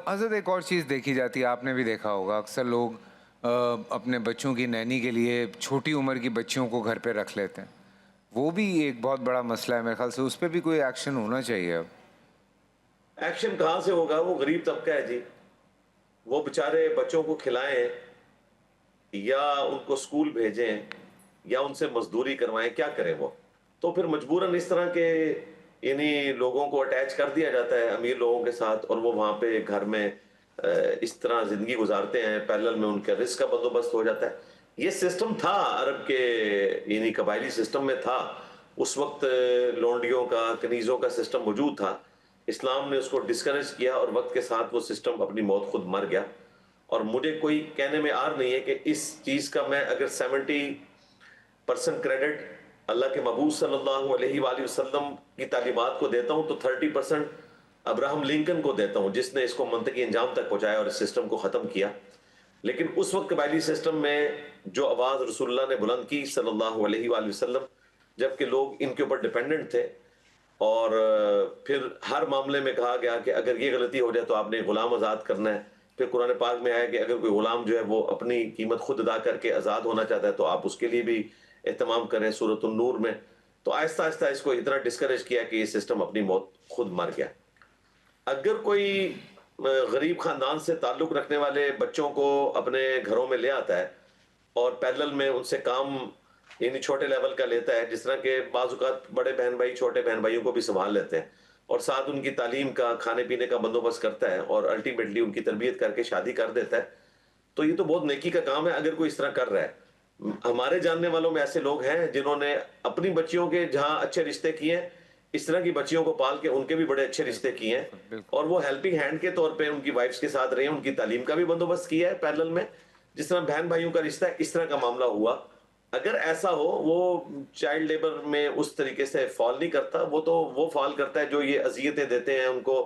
حضرت ایک اور چیز دیکھی جاتی ہے، آپ نے بھی دیکھا ہوگا، اکثر لوگ اپنے بچوں کی نینی کے لیے چھوٹی عمر کی بچیوں کو گھر پہ رکھ لیتے ہیں. وہ بھی ایک بہت بڑا مسئلہ ہے میرے خیال سے، اس پہ بھی کوئی ایکشن ہونا چاہیے اب. ایکشن کہاں سے ہوگا؟ وہ غریب طبقہ ہے جی، وہ بیچارے بچوں کو کھلائیں یا ان کو سکول بھیجیں یا ان سے مزدوری کروائیں، کیا کریں وہ؟ تو پھر مجبوراً اس طرح کے یعنی لوگوں کو اٹیچ کر دیا جاتا ہے امیر لوگوں کے ساتھ، اور وہ وہاں پہ گھر میں اس طرح زندگی گزارتے ہیں. پیرلل میں ان کے رزق کا بندوبست ہو جاتا ہے. یہ سسٹم تھا عرب کے یعنی قبائلی سسٹم میں تھا اس وقت. لونڈیوں کا، کنیزوں کا سسٹم موجود تھا. اسلام نے اس کو ڈسکریج کیا اور وقت کے ساتھ وہ سسٹم اپنی موت خود مر گیا. اور مجھے کوئی کہنے میں آر نہیں ہے کہ اس چیز کا میں اگر 70% کریڈٹ اللہ کے محبوب صلی اللہ علیہ وآلہ وسلم کی تعلیمات کو دیتا ہوں تو 30% ابراہم لنکن کو دیتا ہوں، جس نے اس کو منطقی انجام تک پہنچایا اور اس سسٹم کو ختم کیا. لیکن اس وقت قبائلی سسٹم میں جو آواز رسول اللہ نے بلند کی صلی اللہ علیہ وآلہ وسلم، جبکہ لوگ ان کے اوپر ڈیپینڈنٹ تھے، اور پھر ہر معاملے میں کہا گیا کہ اگر یہ غلطی ہو جائے تو آپ نے غلام آزاد کرنا ہے. پھر قرآن پاک میں آیا کہ اگر کوئی غلام جو ہے وہ اپنی قیمت خود ادا کر کے آزاد ہونا چاہتا ہے تو آپ اس کے لیے بھی اہتمام کریں سورۃ النور میں. تو آہستہ آہستہ اس کو اتنا ڈسکریج کیا کہ یہ سسٹم اپنی موت خود مر گیا. اگر کوئی غریب خاندان سے تعلق رکھنے والے بچوں کو اپنے گھروں میں لے آتا ہے اور پیرلل میں ان سے کام یعنی چھوٹے لیول کا لیتا ہے، جس طرح کہ بعض اوقات بڑے بہن بھائی چھوٹے بہن بھائیوں کو بھی سنبھال لیتے ہیں اور ساتھ ان کی تعلیم کا، کھانے پینے کا بندوبست کرتا ہے اور الٹیمیٹلی ان کی تربیت کر کے شادی کر دیتا ہے، تو یہ تو بہت نیکی کا کام ہے اگر کوئی اس طرح کر رہا ہے. ہمارے جاننے والوں میں ایسے لوگ ہیں جنہوں نے اپنی بچیوں کے جہاں اچھے رشتے کیے ہیں، اس طرح کی بچیوں کو پال کے ان کے بھی بڑے اچھے رشتے بالکل کیے ہیں، بالکل بالکل. اور وہ ہیلپنگ ہینڈ کے طور پہ ان کی وائفز کے ساتھ رہے ہیں، ان کی تعلیم کا بھی بندوبست کیا ہے پیرلل میں. جس طرح بہن بھائیوں کا رشتہ ہے، اس طرح کا معاملہ ہوا. اگر ایسا ہو، وہ چائلڈ لیبر میں اس طریقے سے فال نہیں کرتا، وہ تو وہ فال کرتا ہے جو یہ اذیتیں دیتے ہیں ان کو